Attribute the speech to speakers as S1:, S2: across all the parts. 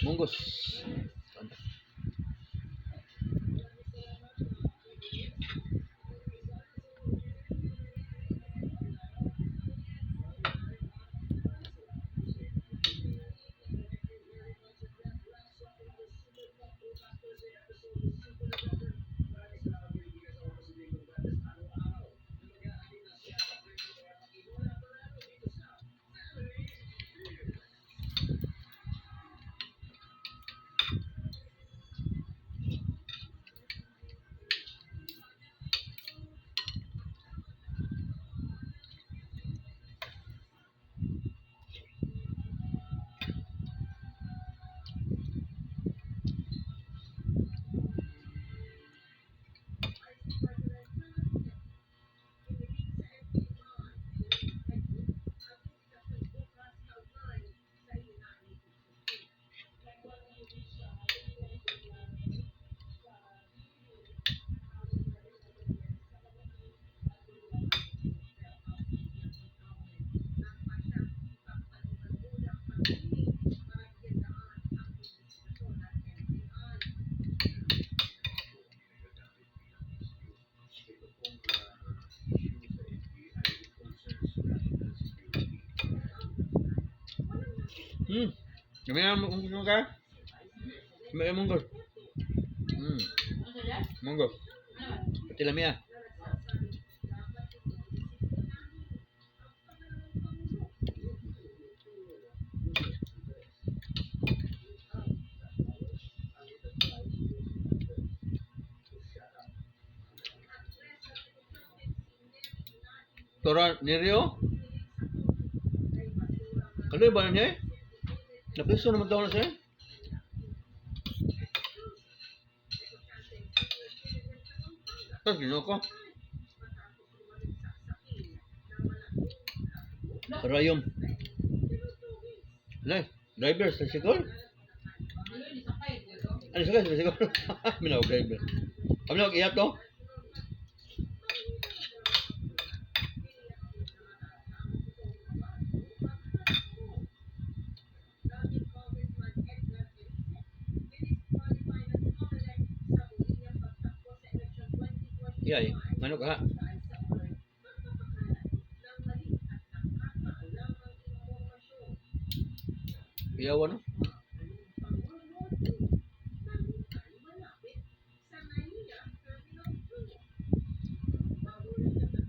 S1: Munggos. Hmm. Kami nga munggos ka? Kami nga munggos. Hmm. Munggos. Pati lamia. Tora Nerio? Kaloy ba niya? Napiso naman daw na siya. Tapos gino ko. Karayom. Nay, driver sa sigol. Ano sakay sa sigol? Minaw driver. Kami na iyat to. Iya, manok ha. Iyawan no.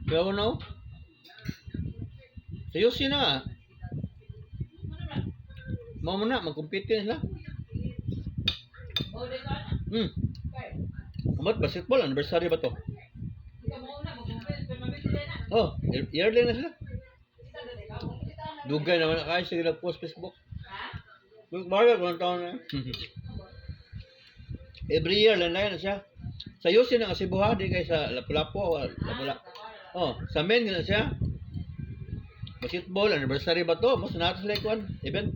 S1: Iyawan no. Sayusin na. Mau na magkumpite sila. Hmm. Amat basketball anniversary ba to? Oh, yearly na sila. Dugay naman na kayo sila post Facebook. Baga kung taon na. Every year lang na yan siya. Sayusin ang Cebu di kay sa Lapu-Lapu. Oh, sa men na siya. Basketball anniversary ba to? Mas natin sila ikuan event.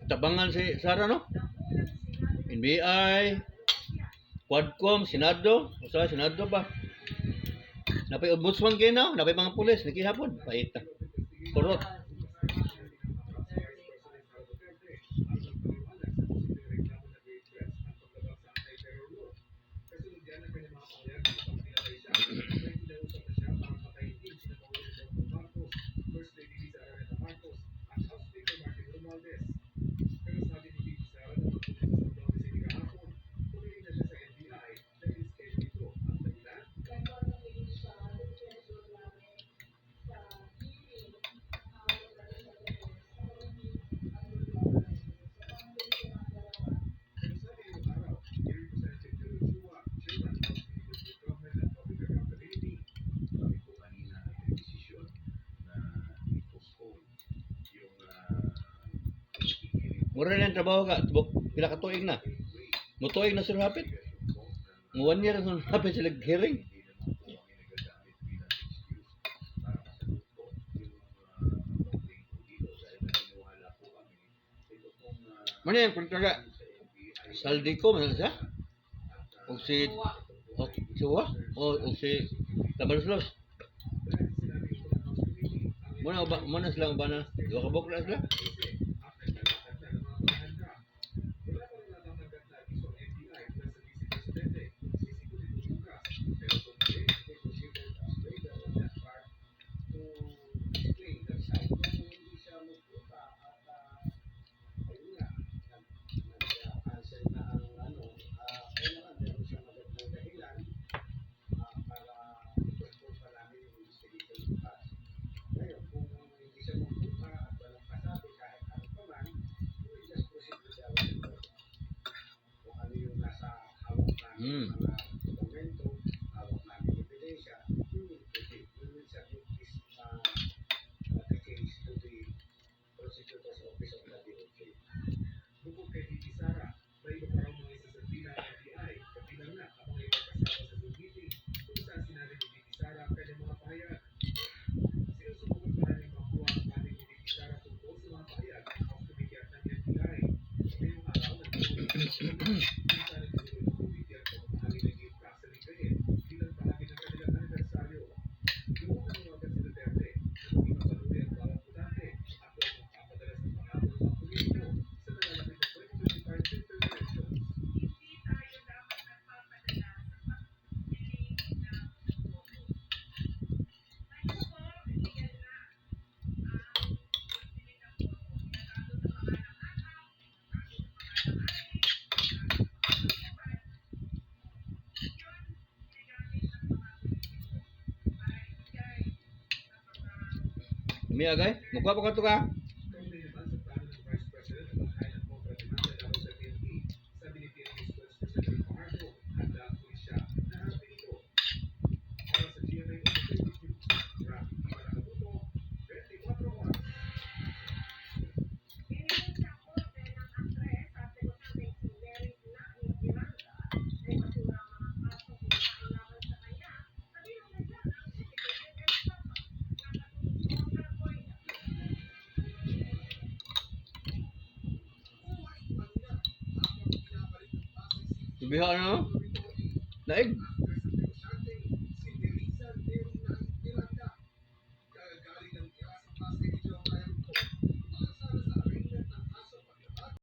S1: Tabangan si Sara no? NBI, Quadcom, Senado, usa Senado ba? Napay ombudsman kay no, napay mga pulis nakihapon, paita. Kurot. Mura na yung trabaho ka. Pila ka tuig na. Mutuig na sila hapit. Ng 1 year na hapit sila hearing. Ano yan? Kung taga Saldico, ano siya? O si... O si Wa? O si Tabanslos. Muna sila ba na? Dua ka bukla sila? Hmm. Mia agay? Mukha pa ka ito ka? Subiha ano? Daig?